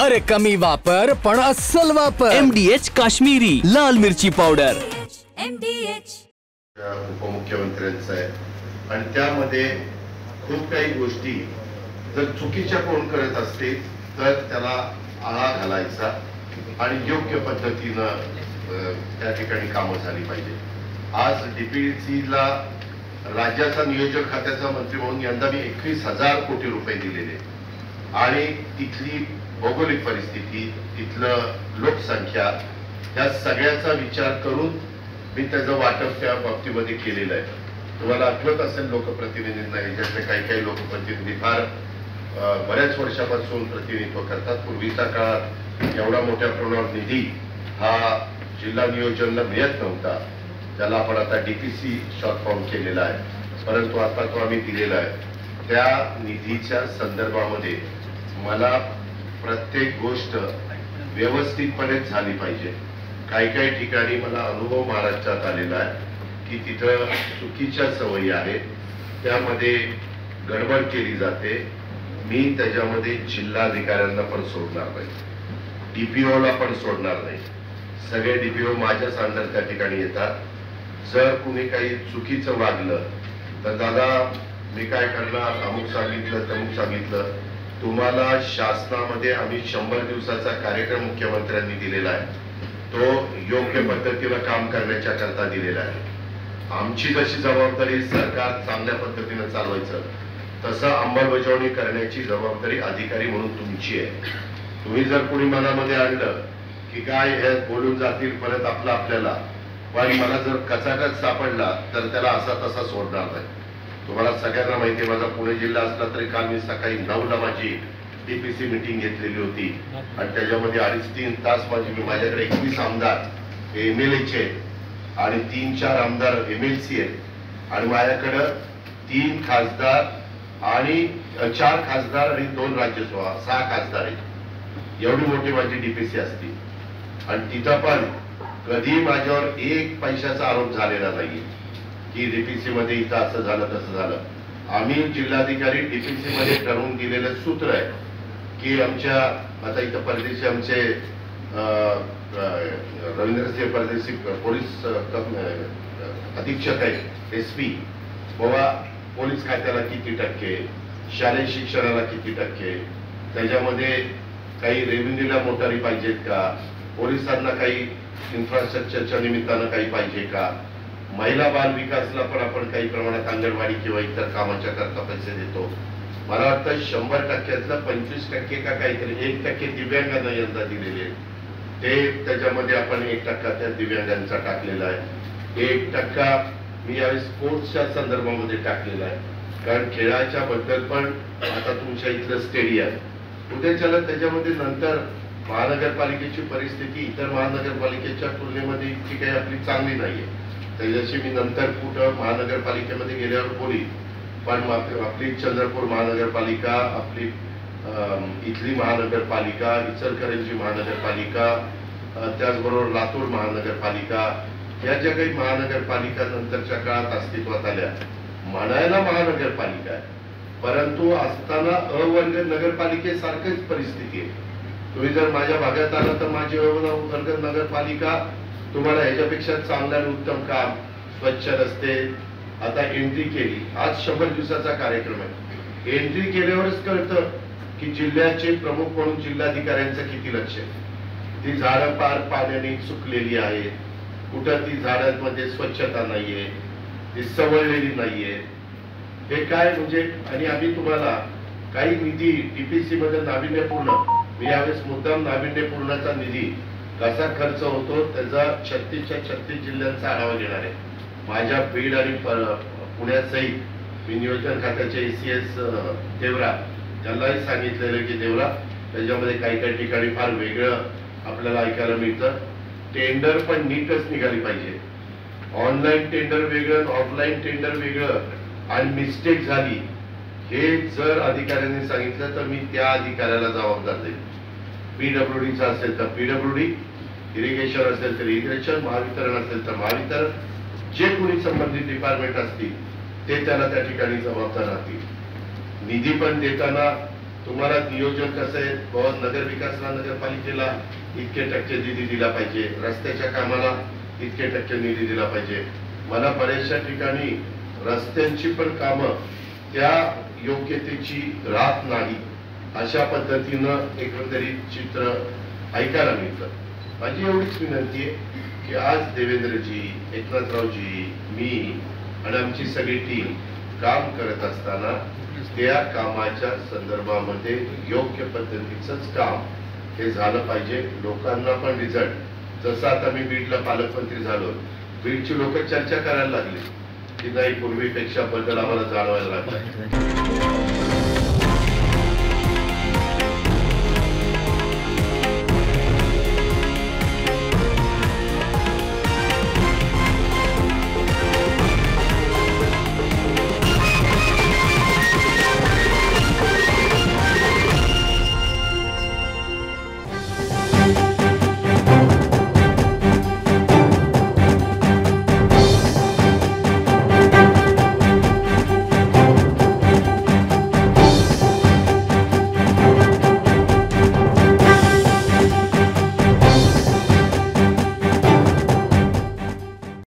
अरे कमी वापर पण अस्सल वापर. MDH काश्मीरी लाल मिरची पावडर. MDH उपमुख्यमंत्र्यांचं आहे आणि त्यामध्ये खूप काही गोष्टी जर चुकीच्या कोण करत असतील तर त्याला आळा घालायचा आणि योग्य पद्धतीनं त्या ठिकाणी कामं झाली पाहिजे. आज DPCला राज्याचा नियोजन खात्याचा मंत्री म्हणून यंदा मी 21,000 कोटी रुपये दिलेले आणि तिथली भौगोलिक परिस्थिती, तिथलं लोकसंख्या, या सगळ्याचा विचार करून मी त्याचं वाटप त्या बाबतीमध्ये केलेलं आहे. तुम्हाला आठवत असेल लोकप्रतिनिधींना, याच्यातले काही लोकप्रतिनिधी फार बऱ्याच वर्षापासून प्रतिनिधित्व करतात. पूर्वीच्या काळात एवढा मोठ्या प्रमाणावर निधी हा जिल्हा नियोजनला मिळत नव्हता. त्याला आपण आता DPC शॉर्ट फॉर्म केलेला आहे, परंतु आता तो आम्ही दिलेला आहे. त्या निधीच्या संदर्भामध्ये मला प्रत्येक गोष्ट व्यवस्थितपणे झाली पाहिजे. काही ठिकाणी मला अनुभव महाराष्ट्रात आलेला आहे की तिथं चुकीच्या सवयी आहेत, त्यामध्ये गडबड केली जाते. मी त्याच्यामध्ये जिल्हाधिकाऱ्यांना पण सोडणार नाही, DPOला पण सोडणार नाही. सगळे DPO माझ्याच अंडर त्या ठिकाणी येतात. जर कुणी काही चुकीचं वागलं तर दादा मी काय करणार, अमुक सांगितलं तमुक सांगितलं. तुम्हाला शासनामध्ये आम्ही 100 दिवसाचा कार्यक्रम मुख्यमंत्र्यांनी दिलेला आहे, तो योग्य पद्धतीनं काम करण्याच्या करता दिलेला आहे. आमची जशी जबाबदारी सरकार चांगल्या पद्धतीनं चालवायचं, तसं अंमलबजावणी करण्याची जबाबदारी अधिकारी म्हणून तुमची आहे. तुम्ही जर कोणी मनामध्ये आणलं की काय हे बोलून जातील परत आपल्याला, पण मला जर कचाकच सापडला तर त्याला असा तसा सोडणार नाही. तुम्हाला सगळ्यांना माहिती आहे, माझा पुणे जिल्हा असला तरी काल मी सकाळी 9ला माझी DPC मीटिंग घेतलेली होती आणि त्याच्यामध्ये 2.5-3 तास माझ्याकडे 21 आमदार MLAचे आणि 3-4 आमदार MLC आहेत आणि माझ्याकडं 3 खासदार आणि 4 खासदार आणि 2 राज्यसभा 6 खासदार आहेत. एवढी मोठी माझी DPC असती आणि तिथं पण कधी माझ्यावर एक पैशाचा आरोप झालेला नाही की DPC मध्ये इथं असं झालं तसं झालं. आम्ही जिल्हाधिकारी DPC मध्ये ठरवून दिलेलं सूत्र आहे की आमच्या आता इथं परदेशी आमचे रवींद्रसिंह परदेशी पोलीस अधीक्षक आहेत SP, बाबा पोलीस खात्याला किती टक्के, शालेय शिक्षणाला किती टक्के, त्याच्यामध्ये काही रेव्हेन्यूला मोटारी पाहिजेत का, पोलिसांना काही इन्फ्रास्ट्रक्चरच्या निमित्तानं काही पाहिजे का, महिला बाल विकासला पण आपण काही प्रमाणात अंगणवाडी किंवा इतर कामाच्या करता पैसे देतो. मला वाटतं 100%तलं 25% का काहीतरी 1% दिव्यांगांना यंदा दिलेले, ते त्याच्यामध्ये आपण 1% त्या दिव्यांगांचा टाकलेला आहे. 1% मी यावेळी स्पोर्ट्सच्या संदर्भामध्ये टाकलेला आहे, कारण खेळाच्या बद्दल पण आता तुमच्या इथलं स्टेडियम उद्याच्याला त्याच्यामध्ये नंतर महानगरपालिकेची परिस्थिती इतर महानगरपालिकेच्या तुलनेमध्ये इतकी काही आपली चांगली नाहीये. त्याच्याशी मी नंतर कुठं महानगरपालिकेमध्ये गेल्यावर बोली, पण आपली चंद्रपूर महानगरपालिका, आपली इथली महानगरपालिका, इचलकरंजी महानगरपालिका, त्याचबरोबर लातूर महानगरपालिका, या ज्या काही महानगरपालिका नंतरच्या काळात अस्तित्वात आल्या, म्हणायला महानगरपालिका आहे परंतु असताना अवर्ग नगरपालिकेसारखीच परिस्थिती आहे. तुम्ही जर माझ्या भागात आला तर माझी अवर्ग नगरपालिका तुम्हाला ह्याच्यापेक्षा चांगलं आणि उत्तम काम, स्वच्छ रस्ते. आता एंट्री केली, आज 100 दिवसाचा कार्यक्रम आहे. एंट्री केल्यावरच कळतं की जिल्ह्याचे प्रमुख म्हणून जिल्हाधिकाऱ्यांचं किती लक्ष आहे. ती झाडं पार पाण्याने सुकलेली आहेत, कुठं ती झाडांमध्ये स्वच्छता नाहीये, ती सवरलेली नाहीये. हे काय म्हणजे, आणि आम्ही तुम्हाला काही निधी DPC मध्ये नाविन्यपूर्ण, मी यावेळेस मुद्दाम नाविन्यपूर्णचा निधी कसा खर्च होतो त्याचा 36च्या 36 जिल्ह्यांचा आढावा घेणार आहे. माझ्या बीड आणि पुण्यात सहित मी नियोजन खात्याचे ACS देवरा त्यांनाही सांगितलेलं की देवरा त्याच्यामध्ये काही ठिकाणी फार वेगळं आपल्याला ऐकायला मिळतं. टेंडर पण नीटच निघाली पाहिजे. ऑनलाईन टेंडर वेगळं, ऑफलाईन टेंडर वेगळं, आणि मिस्टेक झाली हे जर अधिकाऱ्यांनी सांगितलं तर मी त्या अधिकाऱ्याला जबाबदार देईन. PWDचा असेल तर PWD, इरिगेशन असेल तर इरिगेशन, महावितरण असेल तर महावितरण, जे कोणी संबंधित डिपार्टमेंट असतील ते त्याला त्या ठिकाणी जबाबदार राहतील. निधी पण देताना तुम्हाला नियोजन कसं आहे, बाबा नगर विकासला नगरपालिकेला इतके टक्के निधी दिला पाहिजे, रस्त्याच्या कामाला इतके टक्के निधी दिला पाहिजे. मला बऱ्याचशा ठिकाणी रस्त्यांची पण कामं त्या योग्यतेची राहत नाही, अशा पद्धतीनं एकंदरीत चित्र ऐकायला मिळतं. माझी एवढीच विनंती आहे की आज देवेंद्रजी, एकनाथरावजी, मी आणि आमची सगळी टीम काम करत असताना त्या कामाच्या संदर्भामध्ये योग्य पद्धतीचंच काम हे झालं पाहिजे. लोकांना पण रिझल्ट, जसं आता मी बीडला पालकमंत्री झालो, बीडची लोक चर्चा करायला लागली की नाही पूर्वीपेक्षा बदल आम्हाला जाणवायला लागला.